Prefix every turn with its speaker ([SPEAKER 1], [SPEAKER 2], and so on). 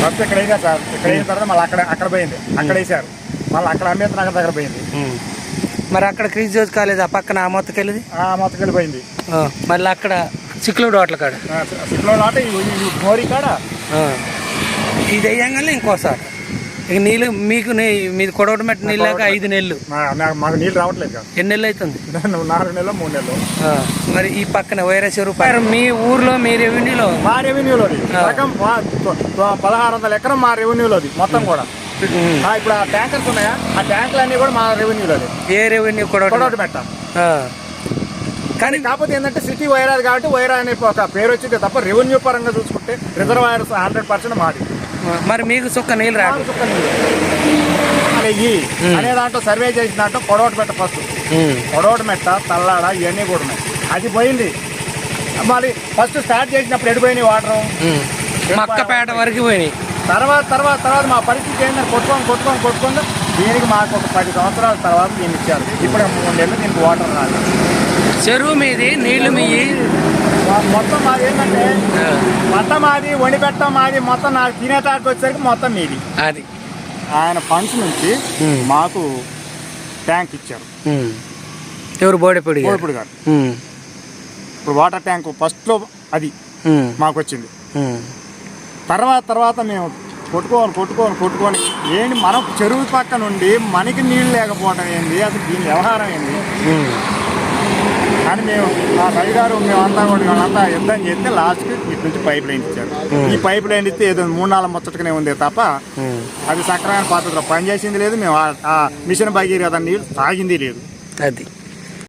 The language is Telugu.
[SPEAKER 1] ఫస్ట్ ఇక్కడ వేసారు సార్. ఇక్కడ అయిన తర్వాత మళ్ళీ అక్కడ పోయింది, అక్కడ వేసారు. మళ్ళీ అక్కడ అంబేద్కర్ నగర్ దగ్గర పోయింది.
[SPEAKER 2] మరి అక్కడ క్రీజ్ జోజ్ కాలేదు ఆ పక్కన ఆ మొత్తకెళ్ళింది,
[SPEAKER 1] ఆ మొత్తకెళ్ళి పోయింది.
[SPEAKER 2] మళ్ళీ అక్కడ చిక్కులు డోట్ల కాడ,
[SPEAKER 1] సిక్కులో ఆట మోరీ కాడ
[SPEAKER 2] ఇది వేయంగానే ఇంకోసారి ఇక నీళ్ళు మీకు మీది కొడవటమెట్ట నీళ్ళు లేక 5 నెలలు
[SPEAKER 1] మాకు నీళ్ళు రావట్లేదు కదా.
[SPEAKER 2] ఎన్ని నెలలు అవుతుంది?
[SPEAKER 1] 4 నెలలు 3 నెలలు.
[SPEAKER 2] మరి ఈ పక్కన వైరస్ రూపాయలు మీ ఊర్లో మీ రెవెన్యూలో?
[SPEAKER 1] మా రెవెన్యూలోది సగం 1600 ఎకరం మా రెవెన్యూలోది మొత్తం కూడా. ఇప్పుడు ఆ ట్యాంకర్స్ ఉన్నాయా, ఆ ట్యాంకులు అన్నీ కూడా మా రెవెన్యూలోది.
[SPEAKER 2] ఏ రెవెన్యూ?
[SPEAKER 1] కొడవటమెట్ట. కానీ కాకపోతే ఏంటంటే సిటీ వైరాది కాబట్టి వైరా అనే ఒక పేరు వచ్చింది తప్ప రెవెన్యూ పరంగా చూసుకుంటే రిజర్వాయర్స్ 100% మాది.
[SPEAKER 2] మరి మీకు సుక్క నీళ్ళు రాదు.
[SPEAKER 1] అనే దాంట్లో సర్వే చేసిన దాంట్లో కొడవటమెట్ట ఫస్ట్, కొడవటమెట్ట తల్లాడ ఇవన్నీ కూడా ఉన్నాయి. అది పోయింది. మరి ఫస్ట్ స్టార్ట్ చేసినప్పుడు ఎడిపోయినాయి వాటర్,
[SPEAKER 2] మక్కపేట వరకు పోయినాయి.
[SPEAKER 1] తర్వాత మా పరిస్థితి ఏంటంటే కొట్టుకొని దీనికి మాకు ఒక 10 సంవత్సరాల తర్వాత దీన్ని ఇచ్చారు. ఇప్పుడు 3 నెలలు దీనికి వాటర్ రాదు.
[SPEAKER 2] చెరువు మీది నీళ్లు మీ
[SPEAKER 1] మొత్తం మాది ఏంటంటే మొత్తం మాది వండిపెట్ట మాది మొత్తం నాకు తినేటానికి వచ్చేసరికి మొత్తం మీది.
[SPEAKER 2] అది
[SPEAKER 1] ఆయన ఫండ్స్ నుంచి మాకు ట్యాంక్ ఇచ్చారు.
[SPEAKER 2] ఎవరు? బోడెపూడి
[SPEAKER 1] గారు. ఇప్పుడు వాటర్ ట్యాంక్ ఫస్ట్లో అది మాకు వచ్చింది. తర్వాత మేము కొట్టుకొని ఏంటి మనం చెరువు పక్క నుండి మనకి నీళ్ళు లేకపోవడం ఏంది, అసలు దీని వ్యవహారం ఏంది అని మేము ఆ రవి గారు మేమంతా కూడా వాళ్ళంతా యుద్ధం చేస్తే లాస్ట్కి ఇటు నుంచి పైప్ లైన్ ఇచ్చారు. ఈ పైప్ లైన్ ఇస్తే ఏదో 3-4 ముచ్చటగానే ఉంది తప్ప అది సక్రమైన పద్ధతిలో పనిచేసింది లేదు. మేము ఆ మిషన్ భగీరథ నీళ్ళు తాగింది లేదు.
[SPEAKER 2] అది